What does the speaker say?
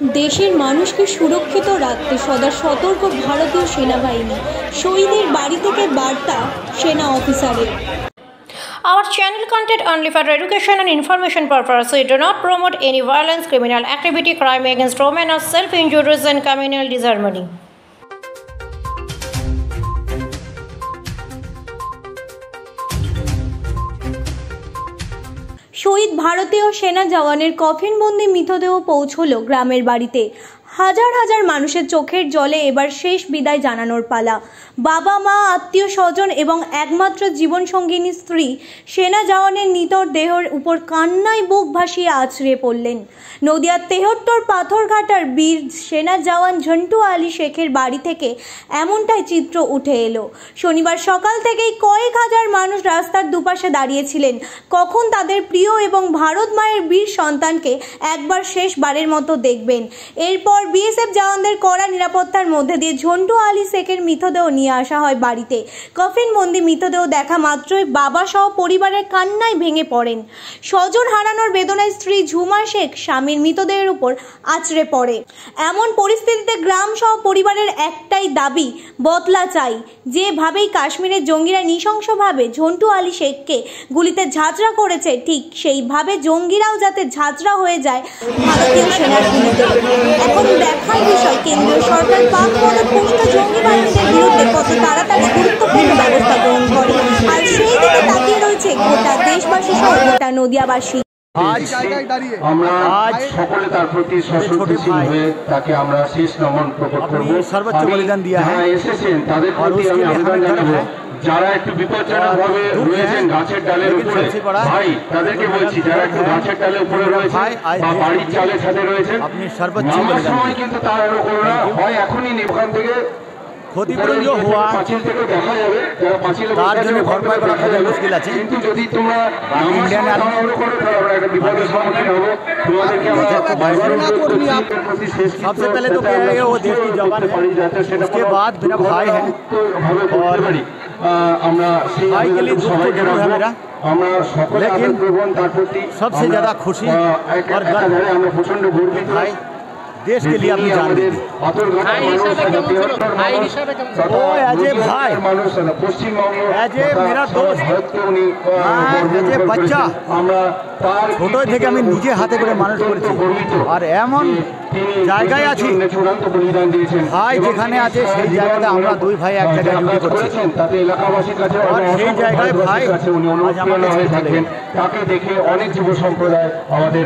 দেশের মানুষকে সুরক্ষিত রাখতে সদা সতর্ক ভারতীয় সেনাবাহিনী, শহীদের বাড়ি থেকে বার্তা সেনা অফিসারের। Our channel content only for education and information purpose. We do not promote any violence, criminal activity, crime against women or self-injuries and communal disharmony. শহীদ ভারতীয় সেনা জওয়ানের কফিনবন্দি মৃতদেহ পৌঁছল গ্রামের বাড়িতে। হাজার হাজার মানুষের চোখের জলে এবার শেষ বিদায় জানানোর পালা। বাবা মা, আত্মীয় স্বজন এবং একমাত্র জীবনসঙ্গিনী স্ত্রী সেনা জওয়ানের নিথর দেহের উপর কান্নায় বুক ভাসিয়ে আছড়ে পড়লেন। নদিয়ার ৭৩ পাথরঘাটার বীর সেনা জওয়ান ঝন্টু আলী শেখের বাড়ি থেকে এমনটাই চিত্র উঠে এলো। শনিবার সকাল থেকেই কয়েক হাজার মানুষ রাস্তার দুপাশে দাঁড়িয়েছিলেন, কখন তাদের প্রিয় এবং ভারত মায়ের বীর সন্তানকে একবার শেষবারের মতো দেখবেন। এরপর বিএসএফ জওয়ানদের কড়া নিরাপত্তার মধ্যে দিয়ে ঝন্টু আলী শেখের মৃতদেহ নিয়ে আসা হয় বাড়িতে। কফিনবন্দি মৃতদেহ দেখা মাত্রই বাবা সহ পরিবারের কান্নায় ভেঙে পড়েন। স্বজন হারানোর বেদনায় স্ত্রী ঝুমা শেখ স্বামীর মৃতদেহের উপর আছড়ে পড়ে। এমন পরিস্থিতিতে গ্রাম সহ পরিবারের একটাই দাবি, বদলা চাই। যেভাবেই কাশ্মীরের জঙ্গিরা নৃশংসভাবে ঝন্টু আলী শেখকে গুলিতে ঝাঁঝরা করেছে, ঠিক সেইভাবে জঙ্গিরাও যাতে ঝাঁঝরা হয়ে যায় ভারতীয় সেনার গুলিতে। এখন দেখার বিষয়, কেন্দ্রীয় সরকার পাক পদপুষ্ট জঙ্গি বাহিনীদের বিরুদ্ধে কত তাড়াতাড়ি গুরুত্বপূর্ণ ব্যবস্থা গ্রহণ করে। আর সেই দিকে তাকিয়ে রয়েছে গোটা দেশবাসী সহ গোটা নদিয়াবাসী। আমরা সকলে তার প্রতি সশ্রদ্ধশীল হয়ে তাকে আমরা শেষ নমন প্রকট করব। সর্বোচ্চ বলিদান দিয়া যারা এসেছেন তাদের প্রতি আমি আহ্বান জানাবো, যারা একটু বিপজ্জনক ভাবে রয়েছেন গাছের ডালের উপরে, ভাই তাদেরকে বলছি, যারা একটু গাছের ডালের উপরে রয়েছেন বা বাড়ির চালের ছাদে রয়েছেন, নামার সময় কিন্তু তার করোনা হয় এখনই ওখান থেকে ক্ষতিপূরণ হওয়া পাঁচিল থেকে দেখা যাবে, যারা পাঁচিলে তার জন্য ভরপাই করা খুব মুশকিল আছে। কিন্তু যদি তোমরা ইন্ডিয়ান আর্মি করো তাহলে আমরা একটা বিপদের সম্মুখীন হব। তোমাদেরকে আমরা सबसे पहले तो वो देश की जवान है, उसके बाद मेरा भाई है और আমরা সেই भाई के लिए दुख तो जरूर है मेरा, আমরা সকলে लेकिन তার प्रति सबसे ज़्यादा खुशी और गर्व আমরা प्रचंड গর্বিত। भाई देश के लिए अपनी जान दी। वो एज ए भाई, एज ए मेरा दोस्त, एज ए बच्चा ছোট থেকে আমি নিজে হাতে করে মানুষ করেছি। আর এমন জায়গায় আছি ভাই যেখানে আছে, সেই জায়গাতে আমরা দুই ভাই এক জায়গায় ডিউটি করছি। আর সেই জায়গায় ভাই আজ আমাদের তাকে দেখে অনেক যুব সম্প্রদায় আমাদের